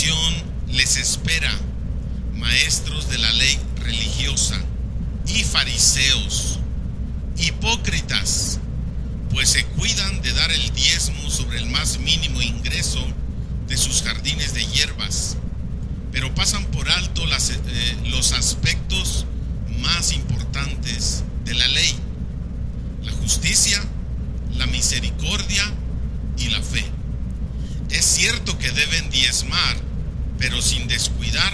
aflicción les espera, maestros de la ley religiosa y fariseos, hipócritas, pues se cuidan de dar el diezmo sobre el más mínimo ingreso de sus jardines de hierbas, pero pasan por alto los aspectos más importantes de la ley: la justicia, la misericordia y la fe. Es cierto que deben diezmar, pero sin descuidar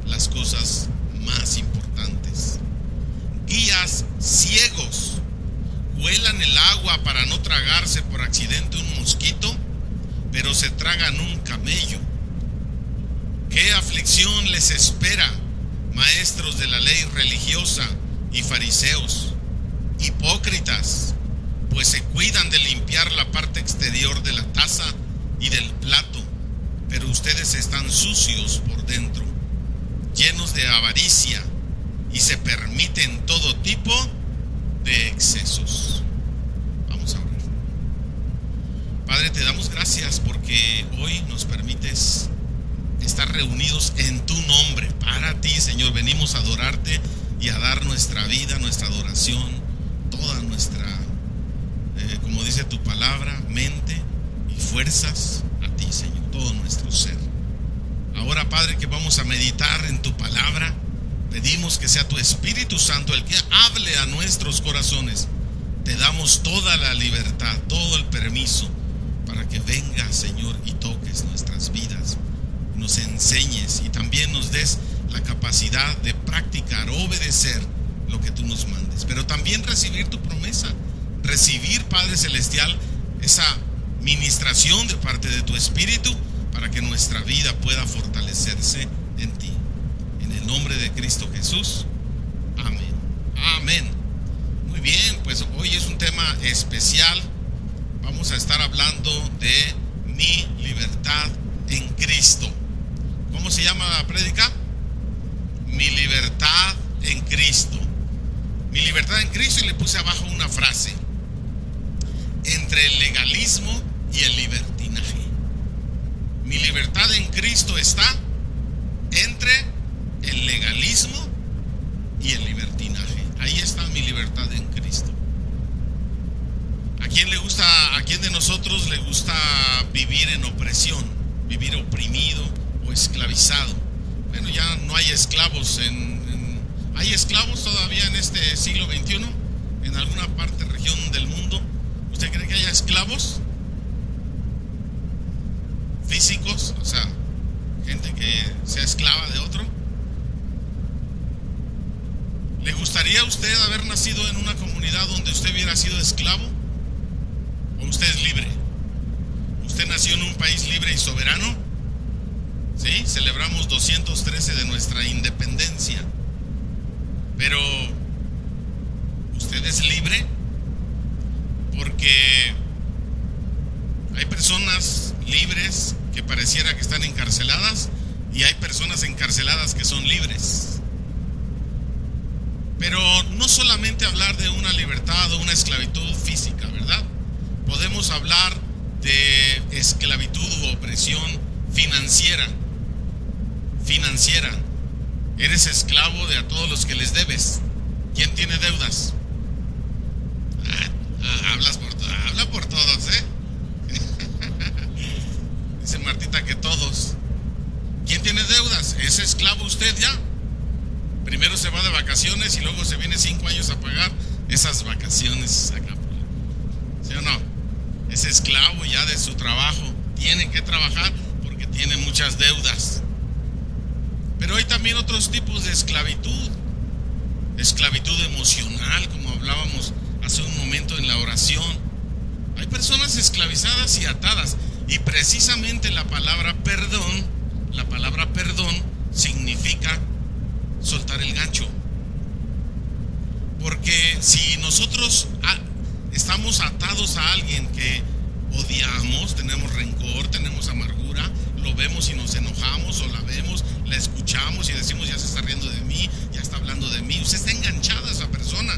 las cosas más importantes. Guías ciegos, cuelan el agua para no tragarse por accidente un mosquito, pero se tragan un camello. ¿Qué aflicción les espera, maestros de la ley religiosa y fariseos, hipócritas, pues se cuidan de limpiar la parte exterior de la taza y del plato, pero ustedes están sucios por dentro, llenos de avaricia, y se permiten todo tipo de excesos. Vamos a orar. Padre, te damos gracias porque hoy nos permites estar reunidos en tu nombre. Para ti, Señor, venimos a adorarte y a dar nuestra vida, nuestra adoración, toda nuestra, como dice tu palabra, mente y fuerzas a ti, Señor, todo nuestro ser. Ahora, Padre, que vamos a meditar en tu palabra, pedimos que sea tu Espíritu Santo el que hable a nuestros corazones. Te damos toda la libertad, todo el permiso para que vengas, Señor, y toques nuestras vidas, nos enseñes y también nos des la capacidad de practicar, obedecer lo que tú nos mandes, pero también recibir tu promesa, recibir, Padre Celestial, esa ministración de parte de tu Espíritu para que nuestra vida pueda fortalecerse en ti. En el nombre de Cristo Jesús, amén. Amén. Muy bien, pues hoy es un tema especial. Vamos a estar hablando de mi libertad en Cristo. ¿Cómo se llama la prédica? Mi libertad en Cristo. Mi libertad en Cristo, y le puse abajo una frase: entre el legalismo y el libertinaje. Mi libertad en Cristo está entre el legalismo y el libertinaje. Ahí está mi libertad en Cristo. ¿A quién de nosotros le gusta vivir en opresión, vivir oprimido o esclavizado? Bueno, ya no hay esclavos ¿hay esclavos todavía en este siglo XXI? ¿En alguna parte, región del mundo? ¿Usted cree que haya esclavos físicos? O sea, gente que sea esclava de otro. ¿Le gustaría a usted haber nacido en una comunidad donde usted hubiera sido esclavo? ¿O usted es libre? ¿Usted nació en un país libre y soberano? Sí, celebramos 213 de nuestra independencia. Pero ¿usted es libre? Porque hay personas libres que pareciera que están encarceladas, y hay personas encarceladas que son libres. Pero no solamente hablar de una libertad o una esclavitud física, ¿verdad? Podemos hablar de esclavitud u opresión financiera. Eres esclavo de a todos los que les debes. ¿Quién tiene deudas? Habla por todos, ¿eh? Dice Martita que todos. ¿Quién tiene deudas? ¿Es esclavo usted ya? Primero se va de vacaciones y luego se viene 5 años a pagar esas vacaciones acá. ¿Sí o no? Es esclavo ya de su trabajo. Tiene que trabajar porque tiene muchas deudas. Pero hay también otros tipos de esclavitud. Esclavitud emocional, como hablábamos hace un momento en la oración. Hay personas esclavizadas y atadas. Y precisamente la palabra perdón significa soltar el gancho. Porque si nosotros estamos atados a alguien que odiamos, tenemos rencor, tenemos amargura, lo vemos y nos enojamos, o la vemos, la escuchamos y decimos: ya se está riendo de mí, ya está hablando de mí. Usted está enganchada a esa persona,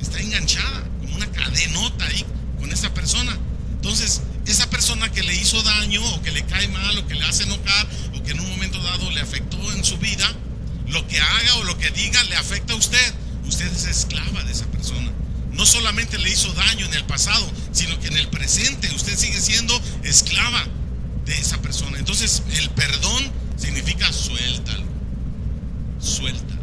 está enganchada como una cadenota ahí con esa persona. Entonces, esa persona que le hizo daño, o que le cae mal, o que le hace enojar, o que en un momento en su vida, lo que haga o lo que diga le afecta a usted. Usted es esclava de esa persona. No solamente le hizo daño en el pasado, sino que en el presente usted sigue siendo esclava de esa persona. Entonces el perdón significa suéltalo, suéltalo,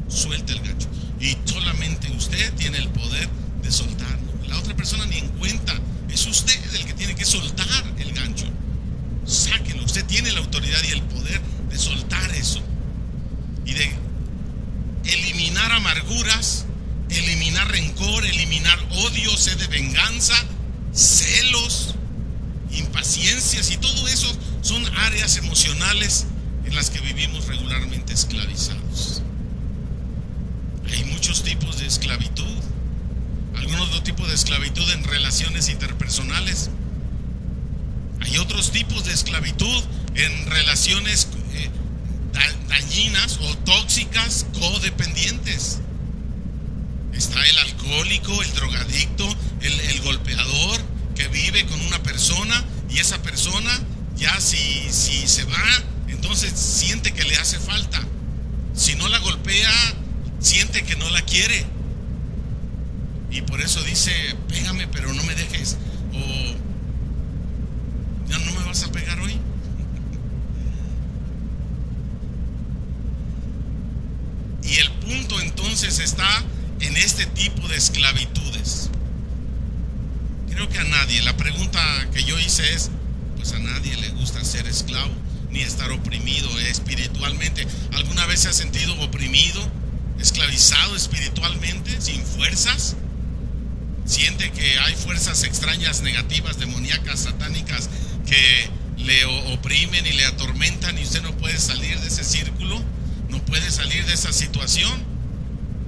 suelta el gancho. Y solamente usted tiene el poder de soltarlo. La otra persona ni en cuenta. Es usted el que tiene que soltar el gancho. Sáquelo. Usted tiene la autoridad y el poder de soltar eso y de eliminar amarguras, eliminar rencor, eliminar odio, sed de venganza, celos, impaciencias, y todo eso son áreas emocionales en las que vivimos regularmente esclavizados. Hay muchos tipos de esclavitud. Algún otro tipo de esclavitud en relaciones interpersonales. Hay otros tipos de esclavitud en relaciones dañinas o tóxicas, codependientes. Está el alcohólico, el drogadicto, el golpeador que vive con una persona, y esa persona ya si se va, entonces siente que le hace falta. Si no la golpea, siente que no la quiere. Y por eso dice: pégame pero no me dejes, o ya no me vas a pegar hoy. Y el punto entonces está en este tipo de esclavitudes. Creo que a nadie, la pregunta que yo hice es, pues a nadie le gusta ser esclavo ni estar oprimido espiritualmente. ¿Alguna vez se ha sentido oprimido, esclavizado espiritualmente, sin fuerzas? Siente que hay fuerzas extrañas, negativas, demoníacas, satánicas, que le oprimen y le atormentan, y usted no puede salir de ese círculo, no puede salir de esa situación.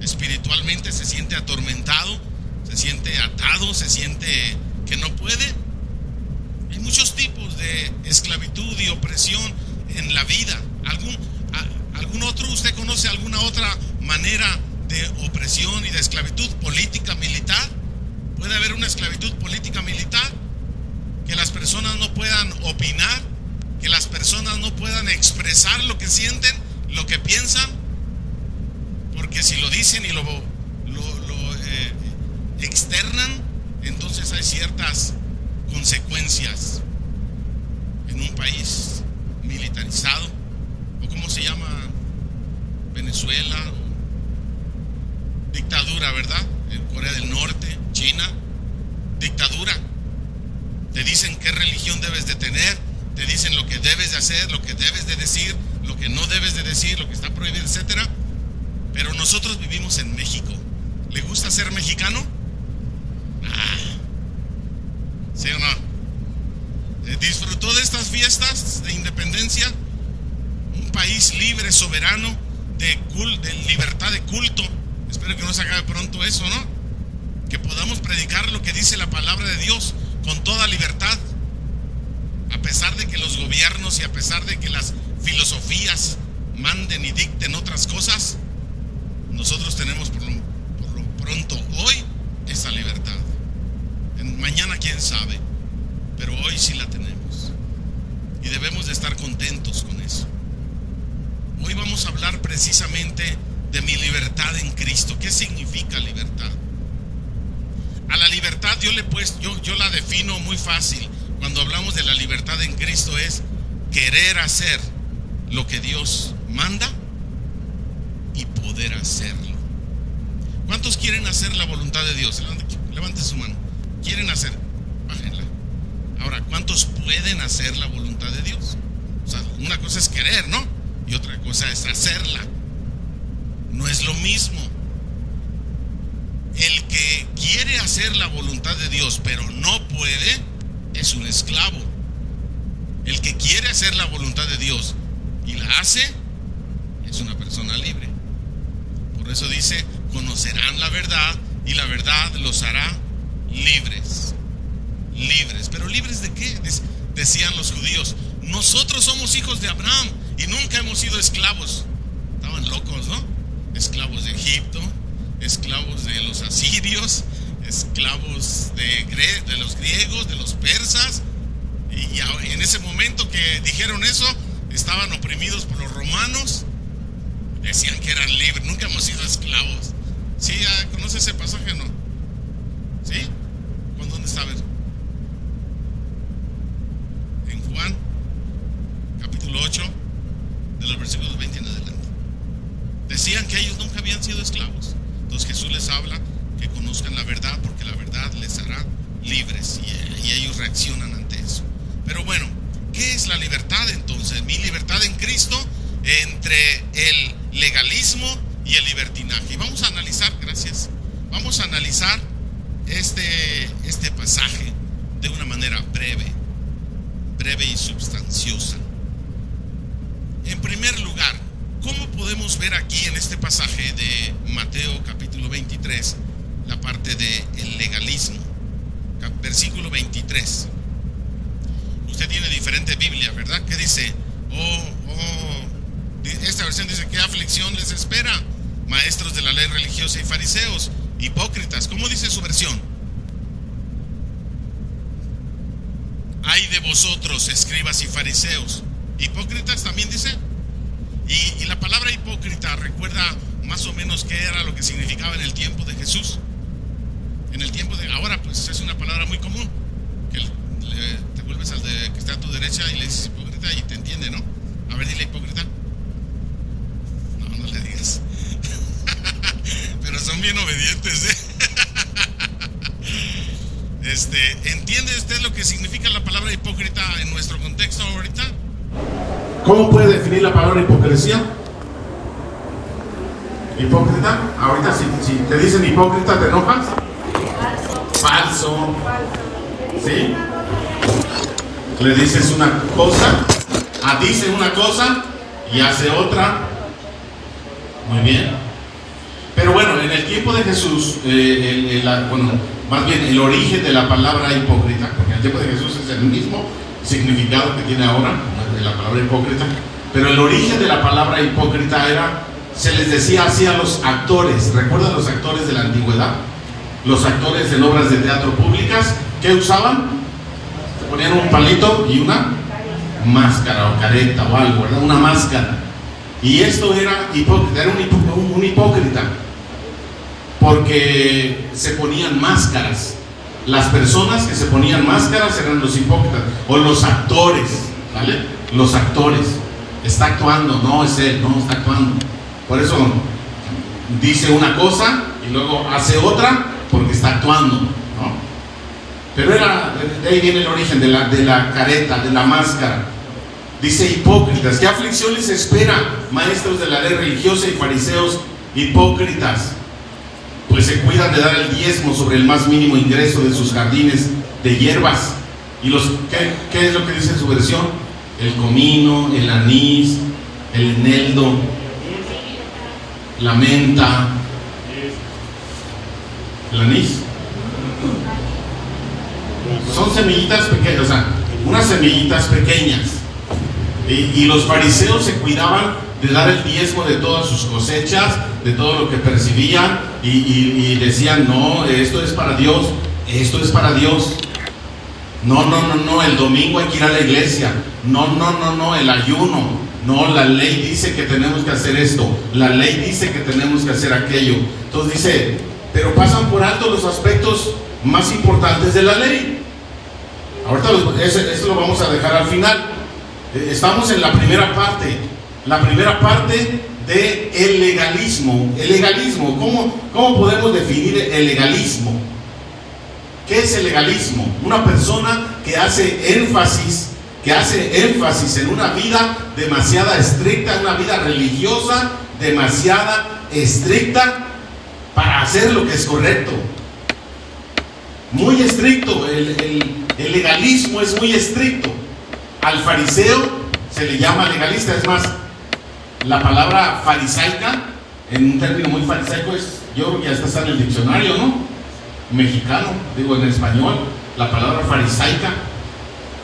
Espiritualmente se siente atormentado, se siente atado, se siente que no puede. Hay muchos tipos de esclavitud y opresión en la vida. ¿Algún otro? ¿Usted conoce alguna otra manera de opresión y de esclavitud? ¿Política, militar? ¿Puede haber una esclavitud política militar? Que las personas no puedan opinar, que las personas no puedan expresar lo que sienten, lo que piensan, porque si lo dicen y lo externan, entonces hay ciertas consecuencias. En un país militarizado, o ¿cómo se llama? Venezuela, dictadura, ¿verdad? En Corea del Norte, China, dictadura. Te dicen qué religión debes de tener, te dicen lo que debes de hacer, lo que debes de decir, lo que no debes de decir, lo que está prohibido, etcétera. Pero nosotros vivimos en México. ¿Le gusta ser mexicano? ¿Sí o no? ¿Disfrutó de estas fiestas de independencia? Un país libre, soberano, de libertad de culto. Espero que no se acabe pronto eso, ¿no? Que podamos predicar lo que dice la palabra de Dios con toda libertad, a pesar de que los gobiernos y a pesar de que las filosofías manden y dicten otras cosas. Nosotros tenemos por lo pronto hoy esa libertad. Mañana quién sabe, pero hoy sí la tenemos y debemos de estar contentos con eso. Hoy vamos a hablar precisamente de mi libertad en Cristo. ¿Qué significa libertad? A la libertad yo la defino muy fácil. Cuando hablamos de la libertad en Cristo es querer hacer lo que Dios manda y poder hacerlo. ¿Cuántos quieren hacer la voluntad de Dios? Levante su mano. ¿Quieren hacer? Bájenla. Ahora, ¿cuántos pueden hacer la voluntad de Dios? O sea, una cosa es querer, ¿no? Y otra cosa es hacerla. No es lo mismo. El que quiere hacer la voluntad de Dios pero no puede es un esclavo. El que quiere hacer la voluntad de Dios y la hace es una persona libre. Por eso dice: conocerán la verdad y la verdad los hará libres. Libres. ¿Pero libres de qué? Decían los judíos: nosotros somos hijos de Abraham y nunca hemos sido esclavos. Estaban locos, ¿no? Esclavos de Egipto, esclavos de los asirios, esclavos de los griegos, de los persas. Y en ese momento que dijeron eso, estaban oprimidos oprimidos por los romanos, decían que eran libres, nunca hemos sido esclavos. ¿Sí? ¿Conoce ese pasaje o no? ¿Sí? ¿Dónde está? A ver. En Juan, capítulo 8, de los versículos 20 en adelante. Decían que ellos nunca habían sido esclavos. Entonces Jesús les habla que conozcan la verdad, porque la verdad les hará libres, y ellos reaccionan ante eso. Pero bueno, ¿qué es la libertad entonces? Mi libertad en Cristo entre el legalismo y el libertinaje. Y vamos a analizar, gracias, vamos a analizar este pasaje de una manera breve y substanciosa. En primer lugar, ¿cómo podemos ver aquí en este pasaje de Mateo capítulo 23 la parte del legalismo? Versículo 23. Usted tiene diferente Biblia, ¿verdad? ¿Qué dice? Esta versión dice: ¿qué aflicción les espera, maestros de la ley religiosa y fariseos, hipócritas? ¿Cómo dice su versión? Ay de vosotros, escribas y fariseos. Hipócritas también dice. Y la palabra hipócrita, ¿recuerda más o menos qué era lo que significaba en el tiempo de Jesús? En el tiempo de ahora, pues es una palabra muy común, que te vuelves al que está a tu derecha y le dices hipócrita y te entiende, ¿no? A ver, dile hipócrita. No le digas. Pero son bien obedientes, ¿eh? ¿Entiende usted lo que significa la palabra hipócrita en nuestro contexto ahorita? ¿Cómo puede definir la palabra hipocresía? ¿Hipócrita? Ahorita si te dicen hipócrita, ¿te enojas? Falso. ¿Sí? Le dices una cosa, dice una cosa y hace otra. Muy bien. Pero bueno, en el tiempo de Jesús, más bien el origen de la palabra hipócrita, porque en el tiempo de Jesús es el mismo significado que tiene ahora de la palabra hipócrita, pero el origen de la palabra hipócrita se les decía así a los actores. ¿Recuerdan los actores de la antigüedad? Los actores en obras de teatro públicas, ¿qué usaban? Se ponían un palito y una máscara o careta o algo, ¿verdad? Una máscara. Y esto era hipócrita, era un hipócrita, porque se ponían máscaras. Las personas que se ponían máscaras eran los hipócritas, o los actores, ¿vale? Los actores. Está actuando, no es él, no está actuando. Por eso dice una cosa y luego hace otra, porque está actuando, ¿no? Pero de ahí viene el origen de la careta, de la máscara. Dice hipócritas. ¿Qué aflicción les espera, maestros de la ley religiosa y fariseos hipócritas? Pues se cuidan de dar el diezmo sobre el más mínimo ingreso de sus jardines de hierbas. ¿Y qué es lo que dice en su versión? El comino, el anís, el eneldo, la menta. ¿El anís? Son semillitas pequeñas, o sea, unas semillitas pequeñas. Y los fariseos se cuidaban de dar el diezmo de todas sus cosechas, de todo lo que percibían, y decían: no, esto es para Dios, esto es para Dios. No, el domingo hay que ir a la iglesia. No, el ayuno. No, la ley dice que tenemos que hacer esto, la ley dice que tenemos que hacer aquello. Entonces dice, pero pasan por alto los aspectos más importantes de la ley. Ahorita eso lo vamos a dejar al final. Estamos en la primera parte de el legalismo. El legalismo, ¿cómo podemos definir el legalismo? ¿Qué es el legalismo? Una persona que hace énfasis en una vida demasiada estricta, una vida religiosa demasiada estricta para hacer lo que es correcto. Muy estricto, el legalismo es muy estricto. Al fariseo se le llama legalista. Es más, la palabra farisaica, en un término muy farisaico, yo creo que ya está en el diccionario, ¿no? Mexicano, digo en español, la palabra farisaica.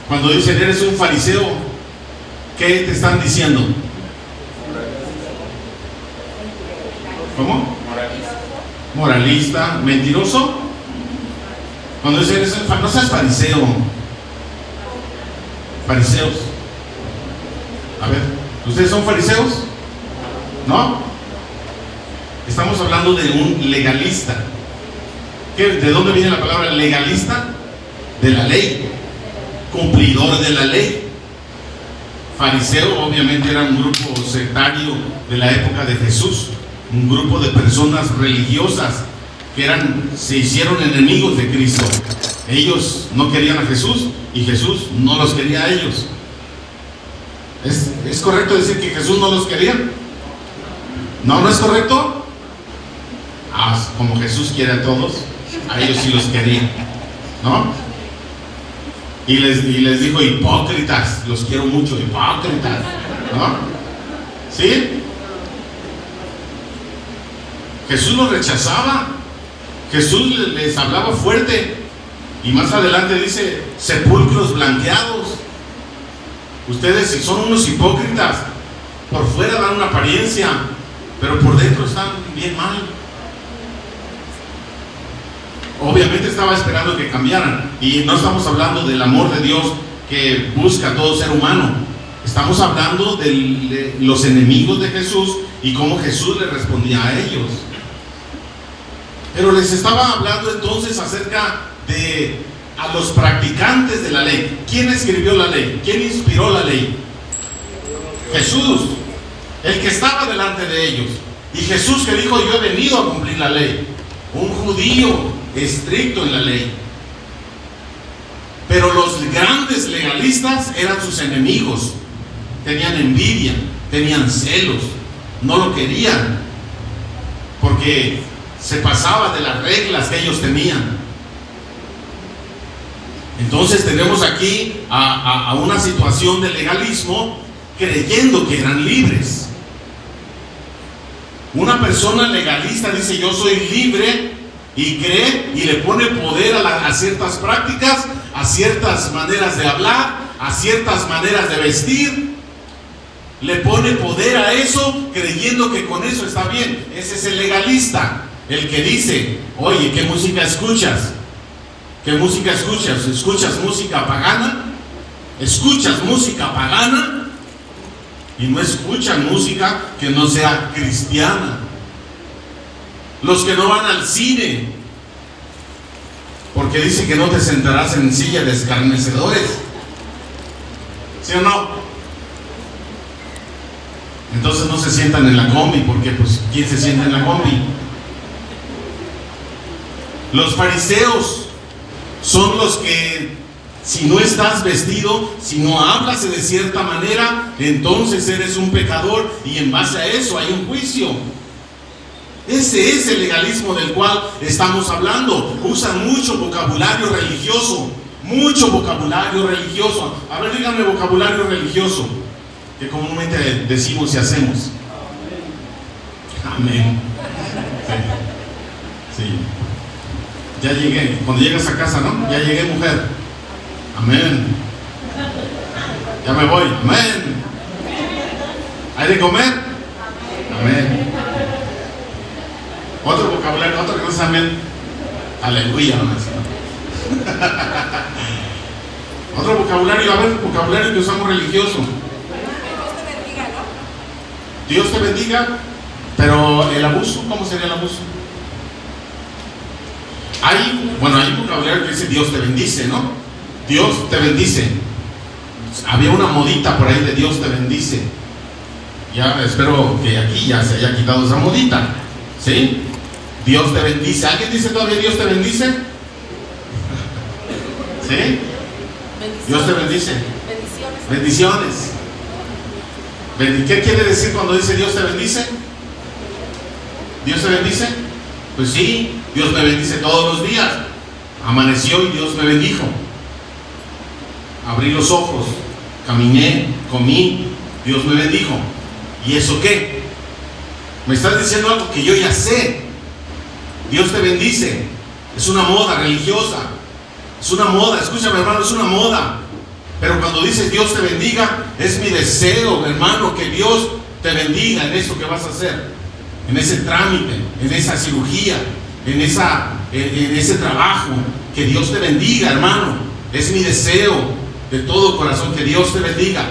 Cuando dicen eres un fariseo, ¿qué te están diciendo? ¿Cómo? Moralista, mentiroso. Cuando dicen no seas fariseo. Fariseos. A ver, ¿Ustedes son fariseos? ¿No? Estamos hablando de un legalista. ¿De dónde viene la palabra legalista? De la ley, cumplidor de la ley. Fariseo obviamente era un grupo sectario de la época de Jesús, un grupo de personas religiosas que se hicieron enemigos de Cristo. Ellos no querían a Jesús y Jesús no los quería a ellos. ¿Es correcto decir que Jesús no los quería? No, ¿no es correcto? Como Jesús quiere a todos, a ellos sí los quería, ¿no? Y les dijo, hipócritas, los quiero mucho, hipócritas, ¿no? ¿Sí? Jesús los rechazaba, Jesús les hablaba fuerte, y más adelante dice, sepulcros blanqueados. Ustedes son unos hipócritas, por fuera dan una apariencia, pero por dentro están bien mal. Obviamente estaba esperando que cambiaran, y no estamos hablando del amor de Dios que busca a todo ser humano. Estamos hablando de los enemigos de Jesús y cómo Jesús le respondía a ellos. Pero les estaba hablando entonces acerca de a los practicantes de la ley. ¿Quién escribió la ley? ¿Quién inspiró la ley? Jesús, el que estaba delante de ellos. Y Jesús que dijo, yo he venido a cumplir la ley. Un judío estricto en la ley. Pero los grandes legalistas eran sus enemigos. Tenían envidia, tenían celos, no lo querían, porque se pasaba de las reglas que ellos tenían. Entonces tenemos aquí a una situación de legalismo, creyendo que eran libres. Una persona legalista dice, yo soy libre, y cree y le pone poder a ciertas prácticas, a ciertas maneras de hablar, a ciertas maneras de vestir. Le pone poder a eso, creyendo que con eso está bien. Ese es el legalista, el que dice, oye, ¿qué música escuchas? ¿Qué música escuchas? ¿Escuchas música pagana? ¿Escuchas música pagana? Y no escuchan música que no sea cristiana. Los que no van al cine, porque dice que no te sentarás en silla de escarnecedores. ¿Sí o no? Entonces no se sientan en la combi, porque pues ¿quién se sienta en la combi? Los fariseos son los que, si no estás vestido, si no hablas de cierta manera, entonces eres un pecador, y en base a eso hay un juicio. Ese es el legalismo del cual estamos hablando. Usan mucho vocabulario religioso, mucho vocabulario religioso. A ver, díganme vocabulario religioso, que comúnmente decimos y hacemos. Amén. Sí. Ya llegué. Cuando llegas a casa, ¿no? Ya llegué, mujer. Amén. Ya me voy. Amén. ¿Hay de comer? Amén. Otro vocabulario, otro que no sabe amén. Aleluya, ¿no? Otro vocabulario, a ver, vocabulario que usamos religioso. Dios te bendiga, ¿no? Dios te bendiga, pero el abuso, ¿cómo sería el abuso? Hay un vocabulario que dice Dios te bendice, ¿no? Dios te bendice. Había una modita por ahí de Dios te bendice. Ya espero que aquí ya se haya quitado esa modita, ¿sí? Dios te bendice. ¿Alguien dice todavía Dios te bendice? ¿Sí? Dios te bendice. Bendiciones. Bendiciones. ¿Qué quiere decir cuando dice Dios te bendice? ¿Dios te bendice? Pues sí, Dios me bendice todos los días. Amaneció y Dios me bendijo. Abrí los ojos, caminé, comí, Dios me bendijo. ¿Y eso qué? Me estás diciendo algo que yo ya sé. Dios te bendice. Es una moda religiosa. Es una moda, escúchame hermano, es una moda. Pero cuando dices Dios te bendiga, es mi deseo, hermano, que Dios te bendiga en eso que vas a hacer, en ese trámite, en esa cirugía, en ese trabajo. Que Dios te bendiga, hermano. Es mi deseo de todo corazón, que Dios te bendiga.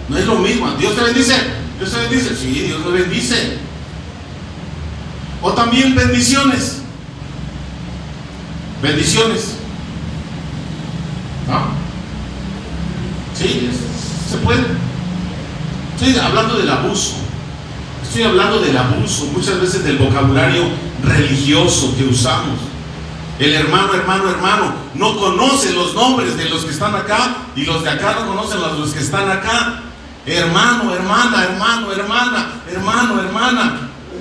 No es lo mismo. Dios te bendice. ¿Dios te bendice? Sí, Dios me bendice. O también bendiciones. Bendiciones. ¿No? Sí, se puede. Estoy hablando del abuso. Estoy hablando del abuso, muchas veces del vocabulario religioso que usamos. El hermano no conoce los nombres de los que están acá, y los de acá no conocen a los que están acá. Hermano, hermana.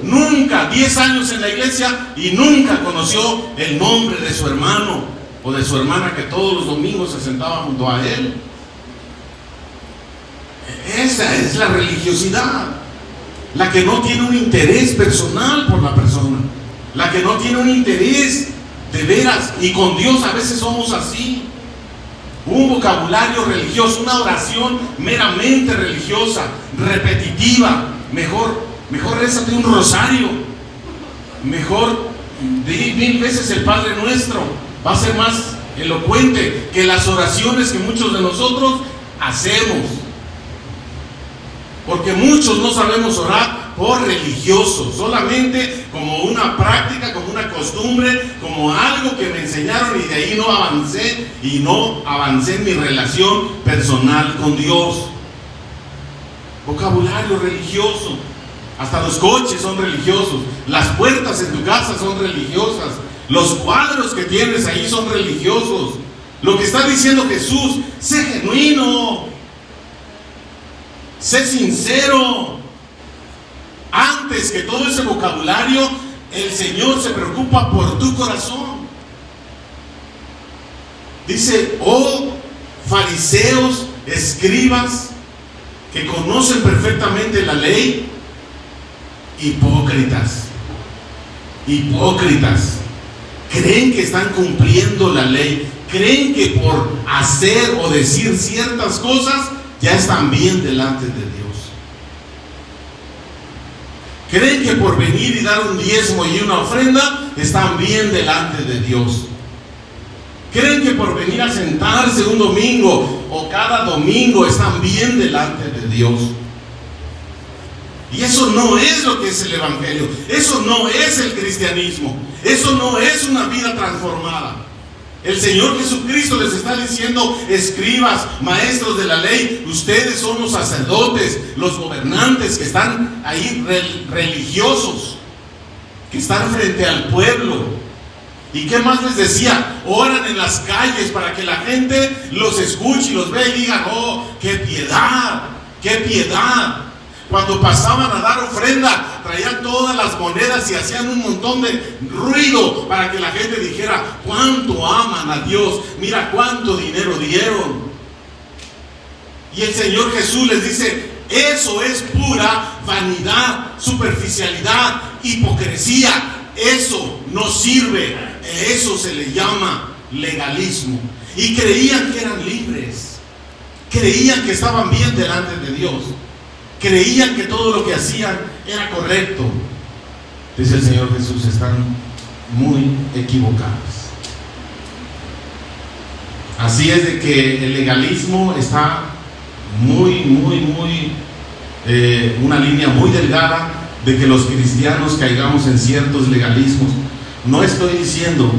Nunca, 10 años en la iglesia y nunca conoció el nombre de su hermano o de su hermana que todos los domingos se sentaba junto a él. Esa es la religiosidad, la que no tiene un interés personal por la persona, la que no tiene un interés de veras. Y con Dios a veces somos así. Un vocabulario religioso, una oración meramente religiosa, repetitiva. Mejor rézate un rosario, mejor di 1000 veces el Padre Nuestro. Va a ser más elocuente que las oraciones que muchos de nosotros hacemos. Porque muchos no sabemos orar por religiosos, solamente como una práctica, como una costumbre, como algo que me enseñaron, y de ahí no avancé en mi relación personal con Dios. Vocabulario religioso. Hasta los coches son religiosos, las puertas en tu casa son religiosas, los cuadros que tienes ahí son religiosos. Lo que está diciendo Jesús: sé genuino, sé sincero. Antes que todo ese vocabulario, el Señor se preocupa por tu corazón. Dice: oh fariseos, escribas, que conocen perfectamente la ley, hipócritas, creen que están cumpliendo la ley, creen que por hacer o decir ciertas cosas ya están bien delante de Dios, creen que por venir y dar un diezmo y una ofrenda están bien delante de Dios, creen que por venir a sentarse un domingo o cada domingo están bien delante de Dios. Y eso no es lo que es el Evangelio, eso no es el cristianismo, eso no es una vida transformada. El Señor Jesucristo les está diciendo: escribas, maestros de la ley, ustedes son los sacerdotes, los gobernantes que están ahí religiosos, que están frente al pueblo. ¿Y qué más les decía? Oran en las calles para que la gente los escuche y los vea y digan: oh, qué piedad, qué piedad. Cuando pasaban a dar ofrenda, traían todas las monedas y hacían un montón de ruido para que la gente dijera: cuánto aman a Dios, mira cuánto dinero dieron. Y el Señor Jesús les dice: eso es pura vanidad, superficialidad, hipocresía. Eso no sirve, eso se le llama legalismo. Y creían que eran libres, creían que estaban bien delante de Dios, creían que todo lo que hacían era correcto. Dice el Señor Jesús: están muy equivocados. Así es de que el legalismo está una línea muy delgada de que los cristianos caigamos en ciertos legalismos. No estoy diciendo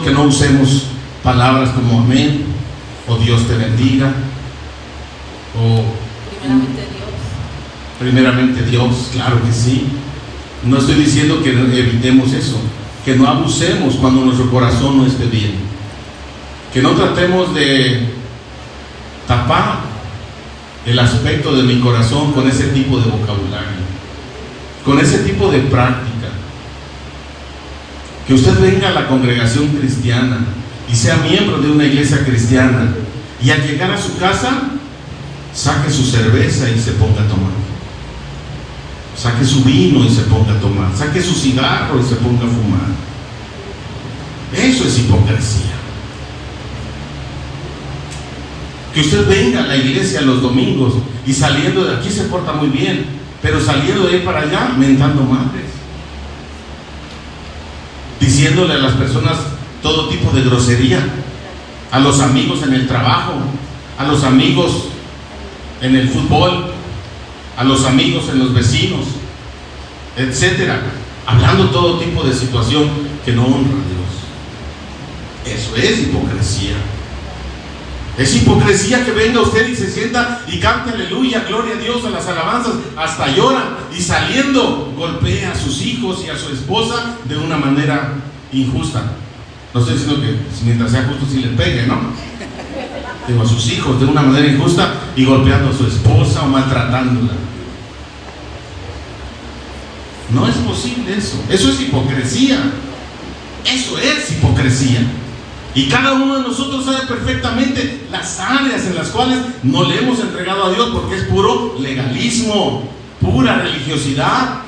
que no usemos palabras como amén, o Dios te bendiga, o primeramente Dios, claro que sí. No estoy diciendo que evitemos eso, que no abusemos cuando nuestro corazón no esté bien, que no tratemos de tapar el aspecto de mi corazón con ese tipo de vocabulario, con ese tipo de práctica. Que usted venga a la congregación cristiana y sea miembro de una iglesia cristiana, y al llegar a su casa saque su cerveza y se ponga a tomar, saque su vino y se ponga a tomar, saque su cigarro y se ponga a fumar. Eso es hipocresía. Que usted venga a la iglesia los domingos y saliendo de aquí se porta muy bien, pero saliendo de ahí para allá mentando madres, diciéndole a las personas todo tipo de grosería, a los amigos en el trabajo, a los amigos en el fútbol, a los amigos, en los vecinos, etcétera, hablando todo tipo de situación que no honra a Dios. Eso es hipocresía. Es hipocresía que venga usted y se sienta y cante aleluya, gloria a Dios, a las alabanzas, hasta llora, y saliendo golpea a sus hijos y a su esposa de una manera injusta. No estoy diciendo que mientras sea justo sí le pegue, ¿no? Digo, a sus hijos de una manera injusta y golpeando a su esposa o maltratándola. No es posible eso. Eso es hipocresía. Eso es hipocresía. Y cada uno de nosotros sabe perfectamente las áreas en las cuales no le hemos entregado a Dios, porque es puro legalismo, pura religiosidad.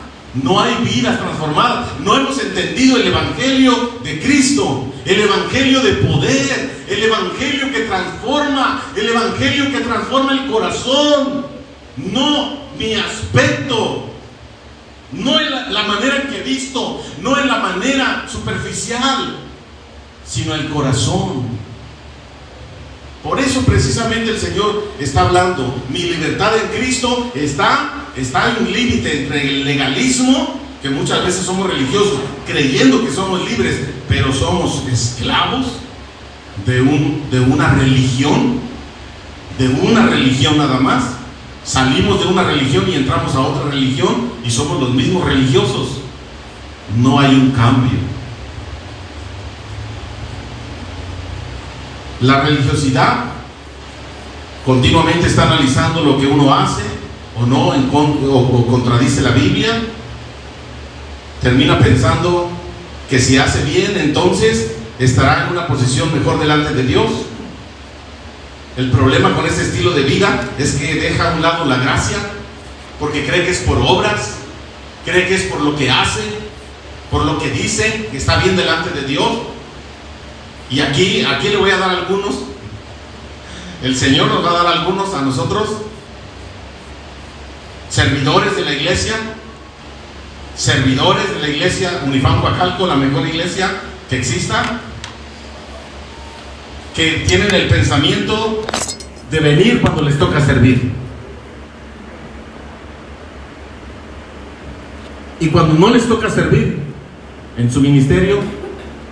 No hay vidas transformadas. No hemos entendido el evangelio de Cristo, el evangelio de poder, el evangelio que transforma, el evangelio que transforma el corazón. No mi aspecto, no en la manera en que he visto, no en la manera superficial, sino el corazón. Por eso precisamente el Señor está hablando. Mi libertad en Cristo está en un límite entre el legalismo, que muchas veces somos religiosos creyendo que somos libres, pero somos esclavos de una religión nada más. Salimos de una religión y entramos a otra religión y somos los mismos religiosos. No hay un cambio. La religiosidad continuamente está analizando lo que uno hace o no, o contradice la Biblia. Termina pensando que si hace bien, entonces estará en una posición mejor delante de Dios. El problema con ese estilo de vida es que deja a un lado la gracia, porque cree que es por obras, cree que es por lo que hace, por lo que dice, que está bien delante de Dios. Y aquí le voy a dar algunos. El Señor nos va a dar algunos a nosotros, servidores de la iglesia, Unifam Coacalco, la mejor iglesia que exista, que tienen el pensamiento de venir cuando les toca servir, y cuando no les toca servir en su ministerio,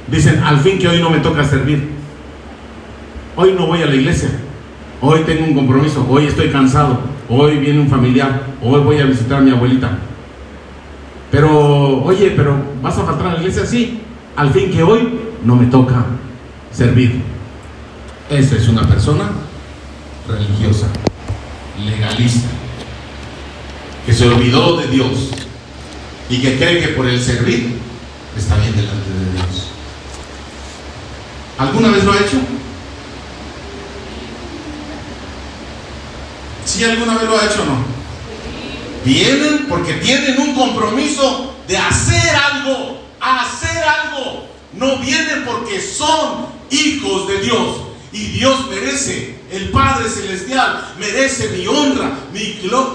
dicen: al fin que hoy no me toca servir, hoy no voy a la iglesia, hoy tengo un compromiso, hoy estoy cansado, hoy viene un familiar, hoy voy a visitar a mi abuelita. Pero, oye, ¿vas a faltar a la iglesia? Sí, al fin que hoy no me toca servir. Esa es una persona religiosa, legalista, que se olvidó de Dios y que cree que por el servir está bien delante de Dios. ¿Alguna vez lo ha hecho? ¿Sí alguna vez lo ha hecho o no? Vienen porque tienen un compromiso de hacer algo. No vienen porque son hijos de Dios. Y Dios merece, el Padre Celestial merece mi honra,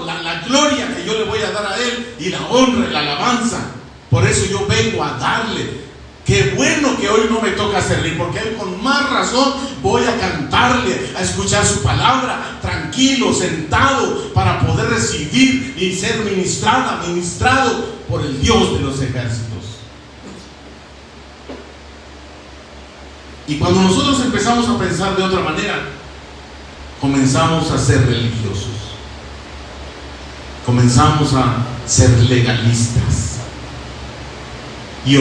la gloria que yo le voy a dar a Él, y la honra y la alabanza. Por eso yo vengo a darle. Qué bueno que hoy no me toca servir, porque hoy con más razón voy a cantarle, a escuchar su palabra, tranquilo, sentado, para poder recibir y ser ministrado por el Dios de los ejércitos. Y cuando nosotros empezamos a pensar de otra manera, comenzamos a ser religiosos, comenzamos a ser legalistas, y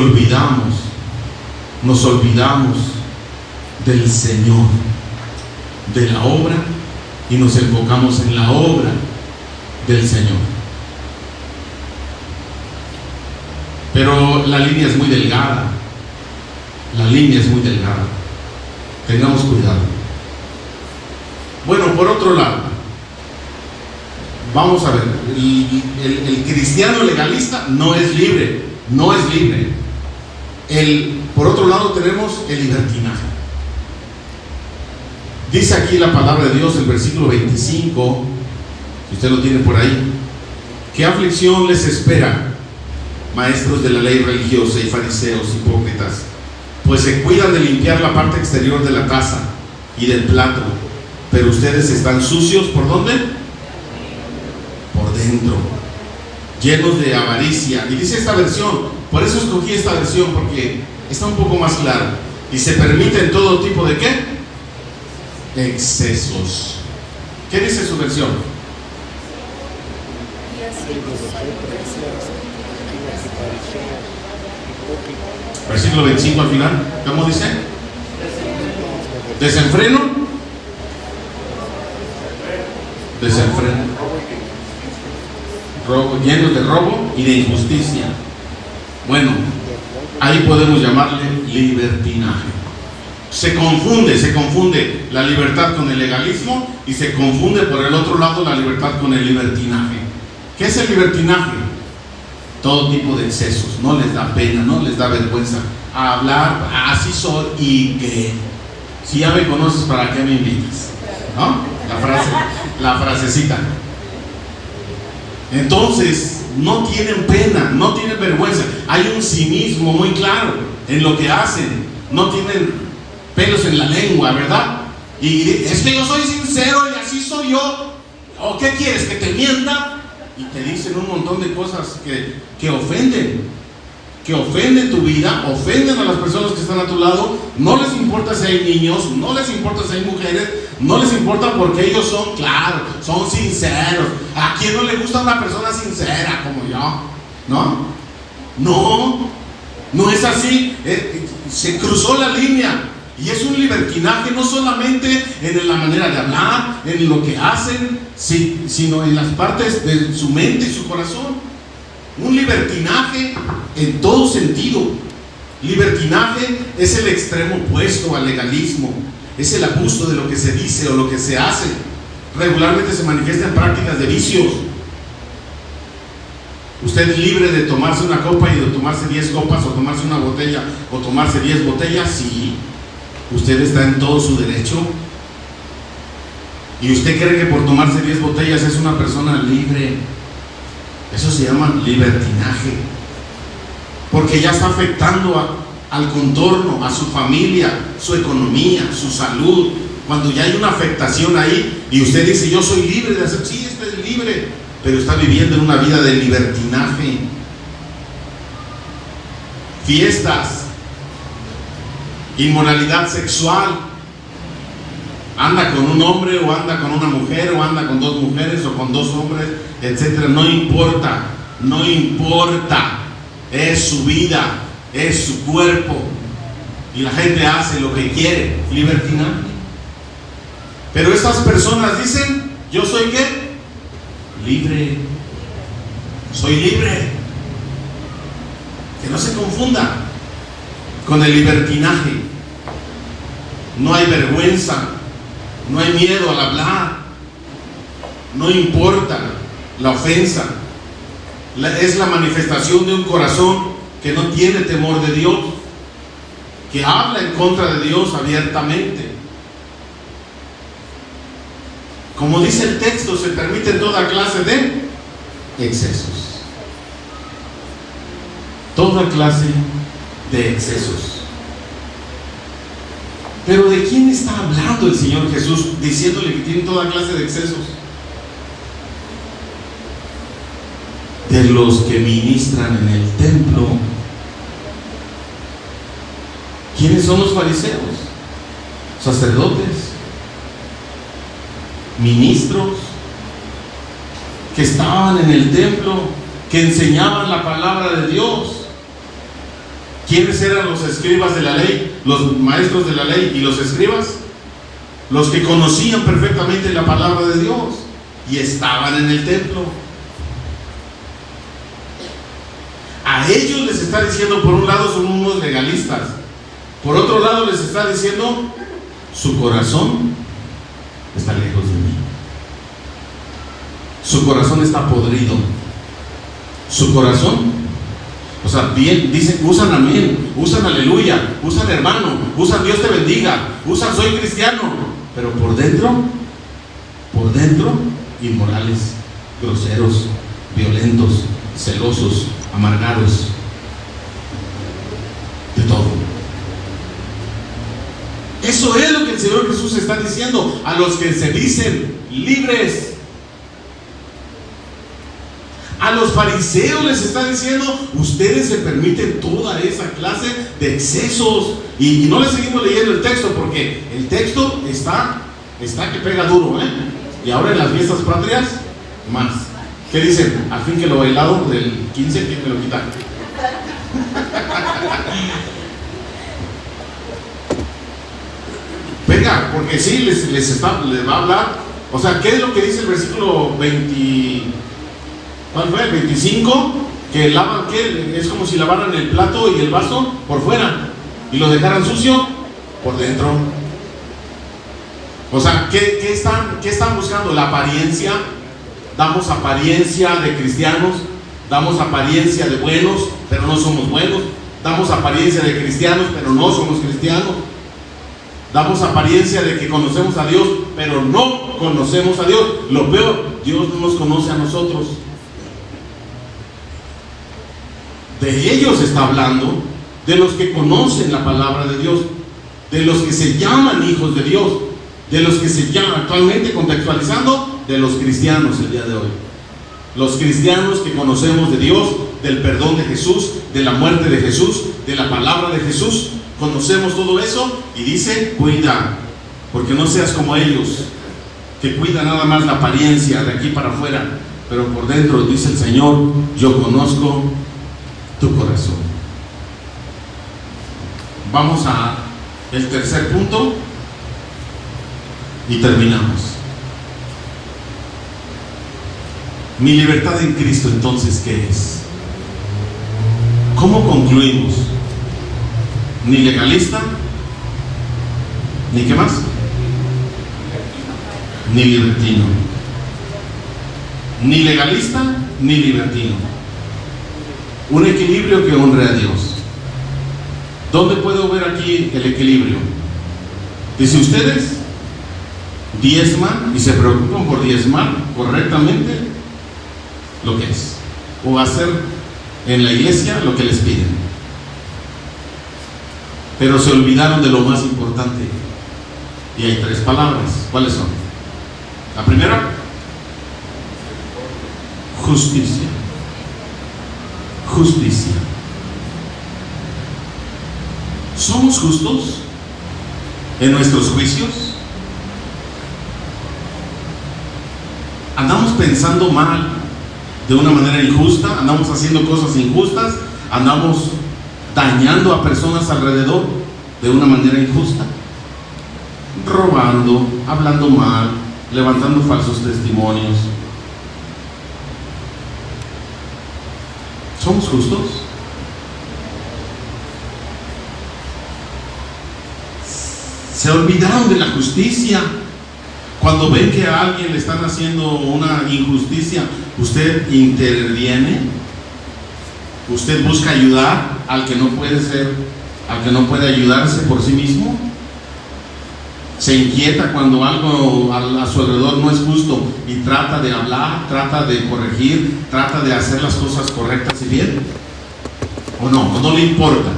nos olvidamos del Señor, de la obra, y nos enfocamos en la obra del Señor. Pero la línea es muy delgada. Tengamos cuidado. Bueno, por otro lado, vamos a ver, el cristiano legalista no es libre. Por otro lado tenemos el libertinaje. Dice aquí la palabra de Dios, el versículo 25, si usted lo tiene por ahí: ¿qué aflicción les espera, maestros de la ley religiosa y fariseos hipócritas? Pues se cuidan de limpiar la parte exterior de la taza y del plato, pero ustedes están sucios. ¿Por dónde? Por por dentro, llenos de avaricia. Y dice esta versión, por eso escogí esta versión, porque está un poco más claro. Y se permiten todo tipo de ¿qué? Excesos. ¿Qué dice su versión? Versículo 25 al final. ¿Cómo dice? Desenfreno. Desenfreno. Robo, llenos de robo y de injusticia. Bueno, ahí podemos llamarle libertinaje. Se confunde la libertad con el legalismo y se confunde por el otro lado la libertad con el libertinaje. ¿Qué es el libertinaje? Todo tipo de excesos, no les da pena, no les da vergüenza hablar, así soy, y que si ya me conoces, ¿para qué me invitas? ¿No? La frasecita. Entonces, no tienen pena, no tienen vergüenza, hay un cinismo muy claro en lo que hacen, no tienen pelos en la lengua, ¿verdad? Y es que yo soy sincero y así soy yo. ¿O qué quieres? ¿Que te mienta? Y te dicen un montón de cosas que ofenden tu vida, ofenden a las personas que están a tu lado. No les importa si hay niños, no les importa si hay mujeres, no les importa porque ellos son claros, son sinceros. ¿A quién no le gusta una persona sincera como yo? No es así. Se cruzó la línea. Y es un libertinaje no solamente en la manera de hablar, en lo que hacen, sino en las partes de su mente y su corazón. Un libertinaje en todo sentido. Libertinaje es el extremo opuesto al legalismo. Es el abuso de lo que se dice o lo que se hace. Regularmente se manifiesta en prácticas de vicios. Usted es libre de tomarse una copa y de tomarse 10 copas, o tomarse una botella, o tomarse 10 botellas, sí. Usted está en todo su derecho. Y usted cree que por tomarse 10 botellas es una persona libre. Eso se llama libertinaje, porque ya está afectando al contorno, a su familia, su economía, su salud. Cuando ya hay una afectación ahí y usted dice yo soy libre de hacer, sí, usted es libre, pero está viviendo en una vida de libertinaje. Fiestas, inmoralidad sexual, anda con un hombre o anda con una mujer o anda con 2 mujeres o con 2 hombres, etcétera. No importa, es su vida, es su cuerpo y la gente hace lo que quiere. Libertinaje. Pero estas personas dicen yo soy ¿qué? Libre, soy libre. Que no se confunda con el libertinaje. No hay vergüenza, no hay miedo al hablar, no importa la ofensa. Es la manifestación de un corazón que no tiene temor de Dios, que habla en contra de Dios abiertamente. Como dice el texto, se permite toda clase de excesos. Toda clase de excesos. Pero ¿de quién está hablando el Señor Jesús diciéndole que tiene toda clase de excesos? De los que ministran en el templo. ¿Quiénes son los fariseos? Sacerdotes, ministros que estaban en el templo, que enseñaban la palabra de Dios. ¿Quiénes eran los escribas de la ley? Los maestros de la ley y los escribas. Los que conocían perfectamente la palabra de Dios y estaban en el templo. A ellos les está diciendo, por un lado son unos legalistas, por otro lado les está diciendo, su corazón está lejos de mí. Su corazón está podrido. Su corazón, o sea, bien, dicen, usan amén, usan aleluya, usan hermano, usan Dios te bendiga, usan soy cristiano, pero por dentro, inmorales, groseros, violentos, celosos, amargados, de todo. Eso es lo que el Señor Jesús está diciendo a los que se dicen libres. A los fariseos les está diciendo, ustedes se permiten toda esa clase de excesos. Y no les seguimos leyendo el texto, porque el texto está que pega duro, ¿eh? Y ahora en las fiestas patrias, más. ¿Qué dicen? Al fin que lo bailado del 15, ¿quién me lo quita? Venga, porque sí, les va a hablar. O sea, ¿qué es lo que dice el versículo 20? ¿Cuál fue? El 25. Que lavan, ¿qué? Es como si lavaran el plato y el vaso por fuera y lo dejaran sucio por dentro. O sea, ¿qué están buscando? La apariencia. Damos apariencia de cristianos, damos apariencia de buenos, pero no somos buenos. Damos apariencia de cristianos, pero no somos cristianos. Damos apariencia de que conocemos a Dios, pero no conocemos a Dios. Lo peor, Dios no nos conoce a nosotros. De ellos está hablando, de los que conocen la palabra de Dios, de los que se llaman hijos de Dios, de los que se llaman, actualmente contextualizando, de los cristianos el día de hoy. Los cristianos que conocemos de Dios, del perdón de Jesús, de la muerte de Jesús, de la palabra de Jesús. Conocemos todo eso y dice, cuida, porque no seas como ellos, que cuidan nada más la apariencia de aquí para afuera, pero por dentro, dice el Señor, yo conozco tu corazón. Vamos a el tercer punto y terminamos. Mi libertad en Cristo, entonces, ¿qué es? ¿Cómo concluimos? Ni legalista, ni qué más, ni libertino. Ni legalista, ni libertino. Un equilibrio que honre a Dios. ¿Dónde puedo ver aquí el equilibrio? Dice, ustedes diezman y se preocupan por diezmar correctamente lo que es, o hacer en la iglesia lo que les piden, pero se olvidaron de lo más importante. Y hay tres palabras. ¿Cuáles son? La primera, justicia. Justicia. ¿Somos justos en nuestros juicios? ¿Andamos pensando mal de una manera injusta? ¿Andamos haciendo cosas injustas? ¿Andamos dañando a personas alrededor de una manera injusta? Robando, hablando mal, levantando falsos testimonios. ¿Somos justos? Se olvidaron de la justicia. Cuando ven que a alguien le están haciendo una injusticia, usted interviene, usted busca ayudar al que no puede ayudarse por sí mismo. Se inquieta cuando algo a su alrededor no es justo y trata de hablar, trata de corregir, trata de hacer las cosas correctas y bien. ¿O no? ¿O no le importa?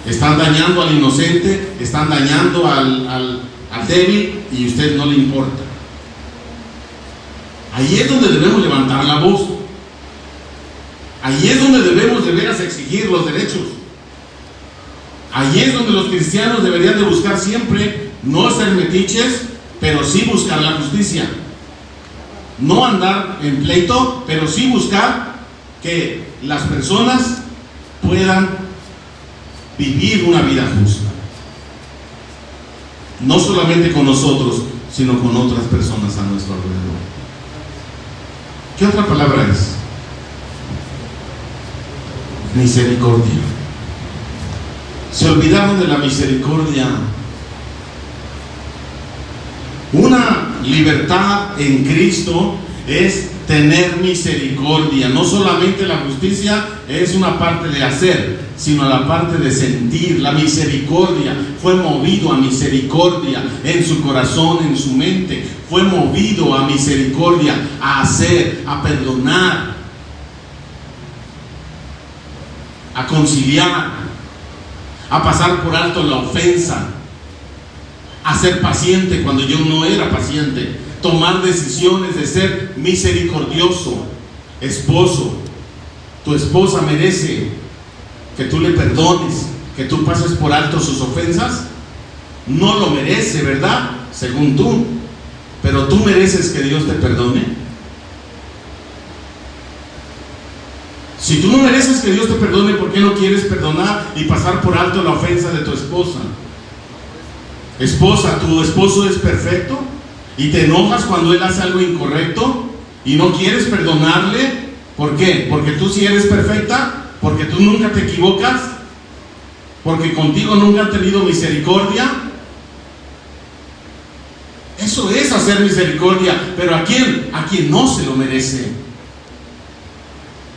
Están dañando al inocente, están dañando al débil y a usted no le importa. Ahí es donde debemos levantar la voz. Ahí es donde debemos de veras exigir los derechos. Ahí es donde los cristianos deberían de buscar siempre, no ser metiches, pero sí buscar la justicia. No andar en pleito, pero sí buscar que las personas puedan vivir una vida justa. No solamente con nosotros, sino con otras personas a nuestro alrededor. ¿Qué otra palabra es? Misericordia. Se olvidaron de la misericordia. Una libertad en Cristo es tener misericordia. No solamente la justicia es una parte de hacer, sino la parte de sentir. La misericordia, fue movido a misericordia en su corazón, en su mente. Fue movido a misericordia, a hacer, a perdonar, a conciliar, a pasar por alto la ofensa, a ser paciente cuando yo no era paciente, tomar decisiones de ser misericordioso. esposo, tu esposa merece que tú le perdones, que tú pases por alto sus ofensas? No lo merece, ¿verdad? Según tú. Pero tú mereces que Dios te perdone. Si tú no mereces que Dios te perdone, ¿por qué no quieres perdonar y pasar por alto la ofensa de tu esposa? Esposa, ¿tu esposo es perfecto? ¿Y te enojas cuando él hace algo incorrecto? ¿Y no quieres perdonarle? ¿Por qué? ¿Porque tú sí eres perfecta? ¿Porque tú nunca te equivocas? ¿Porque contigo nunca han tenido misericordia? Eso es hacer misericordia. ¿Pero a quién? A quien no se lo merece.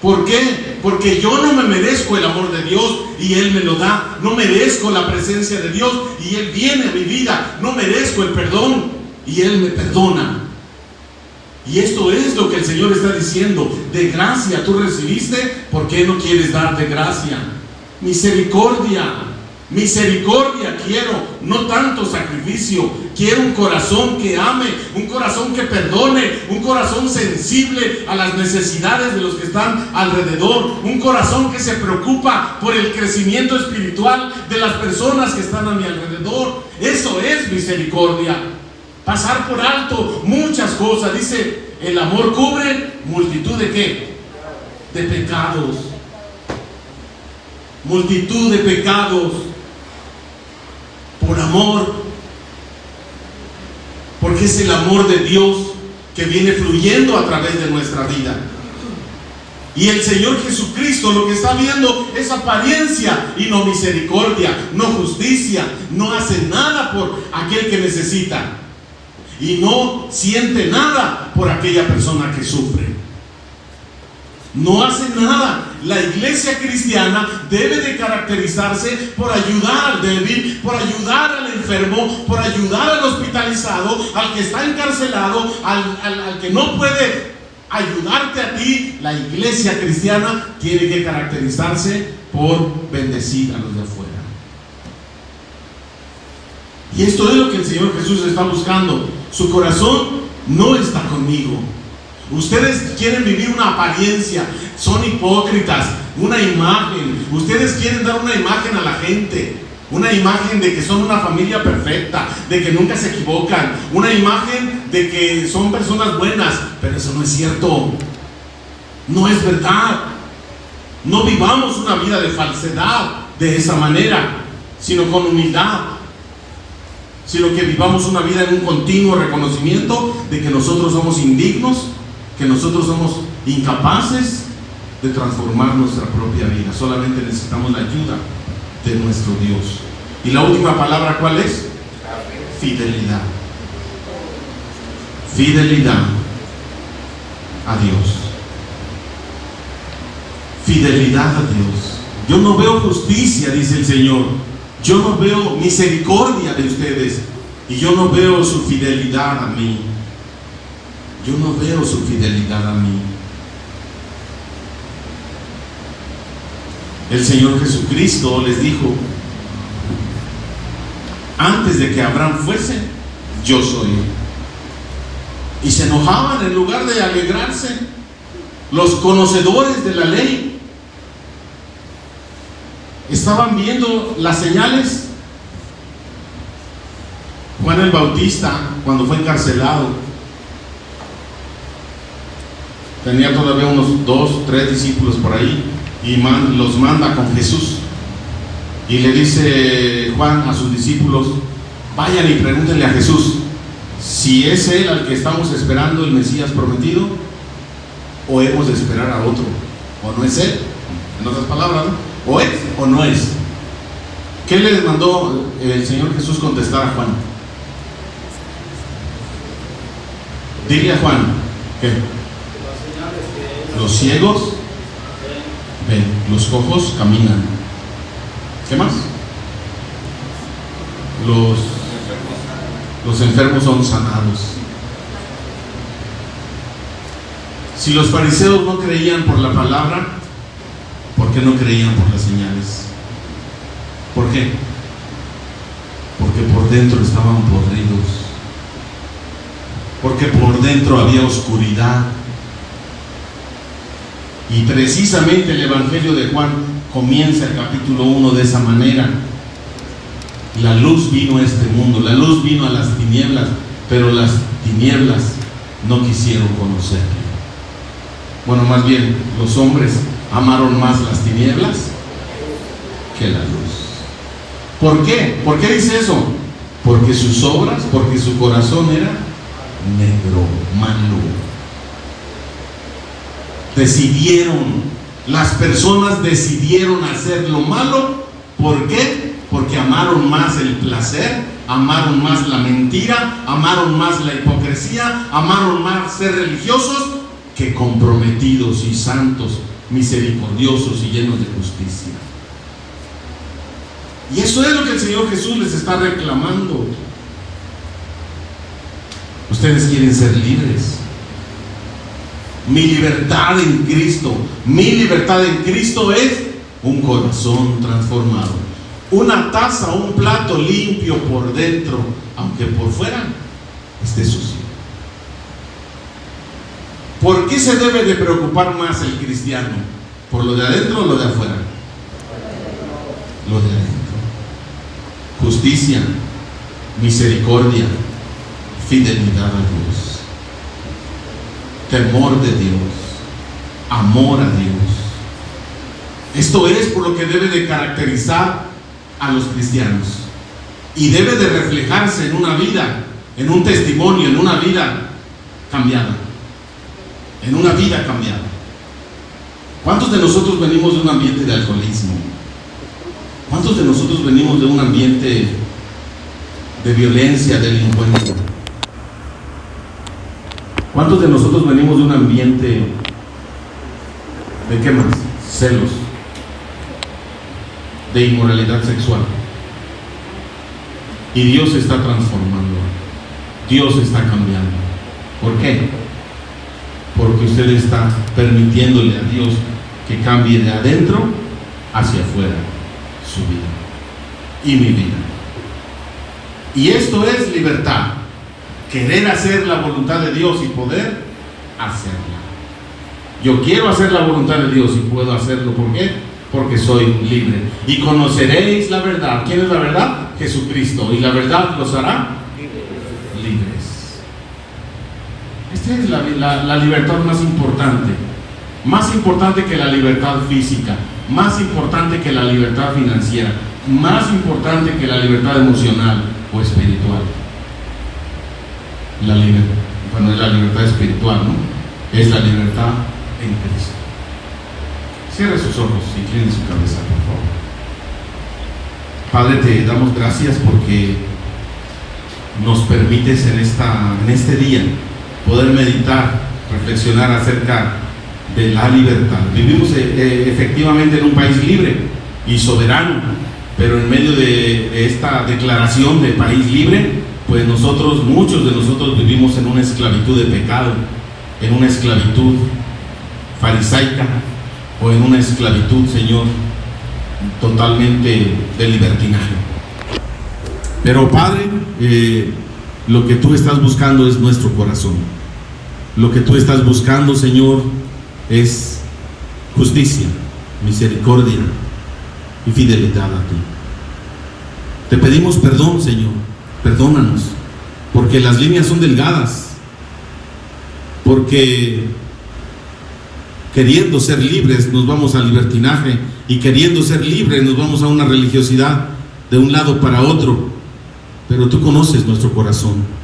¿Por qué? Porque yo no me merezco el amor de Dios y Él me lo da. No merezco la presencia de Dios y Él viene a mi vida. No merezco el perdón y Él me perdona. Y esto es lo que el Señor está diciendo. De gracia tú recibiste, ¿por qué no quieres dar de gracia? Misericordia. Misericordia quiero, no tanto sacrificio. Quiero un corazón que ame, un corazón que perdone, un corazón sensible a las necesidades de los que están alrededor, un corazón que se preocupa por el crecimiento espiritual de las personas que están a mi alrededor. Eso es misericordia. Pasar por alto muchas cosas. Dice, el amor cubre multitud de ¿qué? De pecados. Multitud de pecados. Por amor, porque es el amor de Dios que viene fluyendo a través de nuestra vida. Y el Señor Jesucristo lo que está viendo es apariencia y no misericordia, no justicia. No hace nada por aquel que necesita y no siente nada por aquella persona que sufre. No hace nada. La iglesia cristiana debe de caracterizarse por ayudar al débil, por ayudar al enfermo, por ayudar al hospitalizado, al que está encarcelado, al que no puede ayudarte a ti. La iglesia cristiana tiene que caracterizarse por bendecir a los de afuera. Y esto es lo que el Señor Jesús está buscando. Su corazón no está conmigo. Ustedes quieren vivir una apariencia, son hipócritas, una imagen. Ustedes quieren dar una imagen a la gente, una imagen de que son una familia perfecta, de que nunca se equivocan, una imagen de que son personas buenas, pero eso no es cierto. No es verdad. No vivamos una vida de falsedad de esa manera, sino con humildad, sino que vivamos una vida en un continuo reconocimiento de que nosotros somos indignos, que nosotros somos incapaces de transformar nuestra propia vida. Solamente necesitamos la ayuda de nuestro Dios. Y la última palabra, ¿cuál es? Fidelidad. Fidelidad a Dios. Fidelidad a Dios. Yo no veo justicia, dice el Señor. Yo no veo misericordia de ustedes. Y yo no veo su fidelidad a mí. Yo no veo su fidelidad a mí. El Señor Jesucristo les dijo, antes de que Abraham fuese, yo soy. Y se enojaban en lugar de alegrarse. Los conocedores de la ley estaban viendo las señales. Juan el Bautista, cuando fue encarcelado, tenía todavía unos 2, 3 discípulos por ahí y los manda con Jesús. Y le dice Juan a sus discípulos, vayan y pregúntenle a Jesús si es Él al que estamos esperando, el Mesías prometido, o hemos de esperar a otro, o no es Él. En otras palabras, ¿no? O es o no es. ¿Qué le mandó el Señor Jesús contestar a Juan? Dile a Juan, ¿qué? Los ciegos ven, los cojos caminan. ¿Qué más? Los enfermos son sanados. Si los fariseos no creían por la palabra, ¿por qué no creían por las señales? ¿Por qué? Porque por dentro estaban podridos. Porque por dentro había oscuridad. Y precisamente el Evangelio de Juan comienza el capítulo 1 de esa manera. La luz vino a este mundo, la luz vino a las tinieblas, pero las tinieblas no quisieron conocerle. Bueno, más bien, los hombres amaron más las tinieblas que la luz. ¿Por qué? ¿Por qué dice eso? Porque sus obras, porque su corazón era negro, malo. Las personas decidieron hacer lo malo. ¿Por qué? Porque amaron más el placer, amaron más la mentira, amaron más la hipocresía, amaron más ser religiosos que comprometidos y santos, misericordiosos y llenos de justicia. Y eso es lo que el Señor Jesús les está reclamando. Ustedes quieren ser libres. Mi libertad en Cristo es un corazón transformado, una taza, un plato limpio por dentro, aunque por fuera esté sucio. ¿Por qué se debe de preocupar más el cristiano? ¿Por lo de adentro o lo de afuera? Lo de adentro. Justicia, misericordia, fidelidad a Dios, temor de Dios, amor a Dios. Esto es por lo que debe de caracterizar a los cristianos y debe de reflejarse en una vida, en un testimonio, en una vida cambiada. En una vida cambiada. ¿Cuántos de nosotros venimos de un ambiente de alcoholismo? ¿Cuántos de nosotros venimos de un ambiente de violencia, de delincuencia? ¿Cuántos de nosotros venimos de un ambiente de qué más? Celos, de inmoralidad sexual? Y Dios está transformando, Dios está cambiando. ¿Por qué? Porque usted está permitiéndole a Dios que cambie de adentro hacia afuera su vida y mi vida. Y esto es libertad, querer hacer la voluntad de Dios y poder hacerla. Yo quiero hacer la voluntad de Dios y puedo hacerlo. ¿Por qué? Porque soy libre. Y conoceréis la verdad. ¿Quién es la verdad? Jesucristo. Y la verdad los hará libres. Esta es la libertad más importante que la libertad física, más importante que la libertad financiera, más importante que la libertad emocional o espiritual. Es la libertad espiritual, ¿no? Es la libertad en Cristo. Cierre sus ojos y incline su cabeza, por favor. Padre, te damos gracias porque nos permites en este día poder meditar, reflexionar acerca de la libertad. Vivimos efectivamente en un país libre y soberano, pero en medio de esta declaración de país libre, pues muchos de nosotros vivimos en una esclavitud de pecado, en una esclavitud farisaica o en una esclavitud, Señor, totalmente de libertinaje. Pero Padre, lo que tú estás buscando es nuestro corazón. Lo que tú estás buscando, Señor, es justicia, misericordia y fidelidad a ti. Te pedimos perdón, Señor, perdónanos, porque las líneas son delgadas, porque queriendo ser libres nos vamos al libertinaje, y queriendo ser libres nos vamos a una religiosidad de un lado para otro. Pero tú conoces nuestro corazón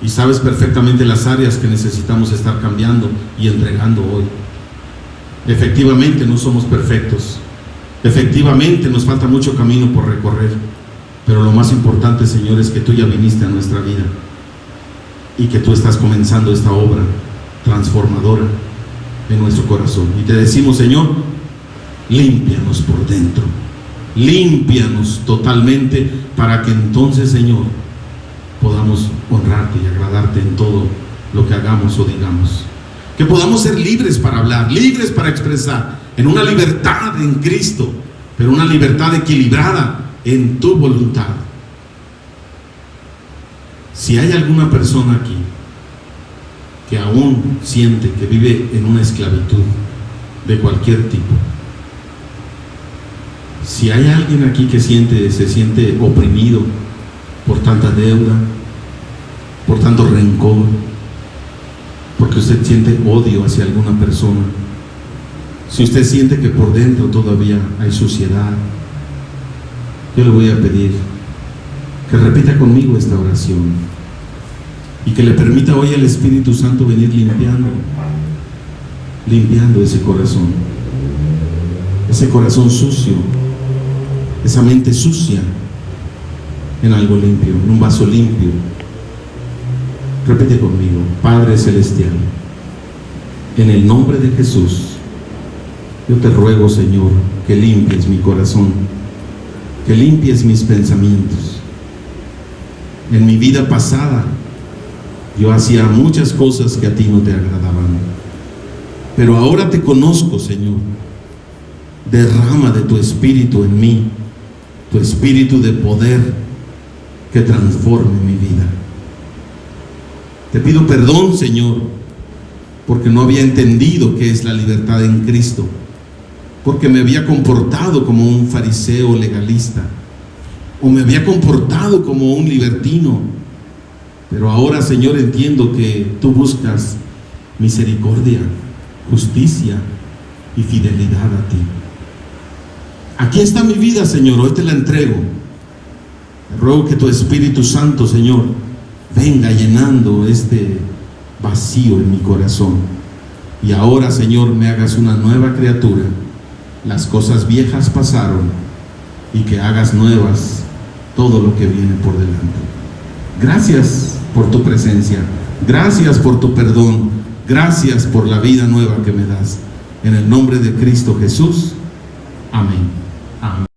y sabes perfectamente las áreas que necesitamos estar cambiando y entregando hoy. Efectivamente no somos perfectos, efectivamente nos falta mucho camino por recorrer, pero lo más importante, Señor, es que tú ya viniste a nuestra vida y que tú estás comenzando esta obra transformadora en nuestro corazón. Y te decimos, Señor, límpianos por dentro, límpianos totalmente, para que entonces, Señor, podamos honrarte y agradarte en todo lo que hagamos o digamos. Que podamos ser libres para hablar, libres para expresar, en una libertad en Cristo, pero una libertad equilibrada en tu voluntad. Si hay alguna persona aquí que aún siente que vive en una esclavitud, de cualquier tipo. Si hay alguien aquí que se siente oprimido por tanta deuda, por tanto rencor, porque usted siente odio hacia alguna persona, si usted siente que por dentro todavía hay suciedad, yo le voy a pedir que repita conmigo esta oración y que le permita hoy al Espíritu Santo venir limpiando ese corazón sucio, esa mente sucia, en algo limpio, en un vaso limpio. Repite conmigo: Padre Celestial, en el nombre de Jesús, yo te ruego, Señor, que limpies mi corazón, que limpies mis pensamientos. En mi vida pasada, yo hacía muchas cosas que a ti no te agradaban, pero ahora te conozco, Señor. Derrama de tu espíritu en mí, tu espíritu de poder que transforme mi vida. Te pido perdón, Señor, porque no había entendido qué es la libertad en Cristo, porque me había comportado como un fariseo legalista, o me había comportado como un libertino. Pero ahora, Señor, entiendo que tú buscas misericordia, justicia y fidelidad a ti. Aquí está mi vida, Señor, hoy te la entrego. Te ruego que tu Espíritu Santo, Señor, venga llenando este vacío en mi corazón. Y ahora, Señor, me hagas una nueva criatura. Las cosas viejas pasaron y que hagas nuevas todo lo que viene por delante. Gracias por tu presencia. Gracias por tu perdón. Gracias por la vida nueva que me das. En el nombre de Cristo Jesús. Amén. Amén.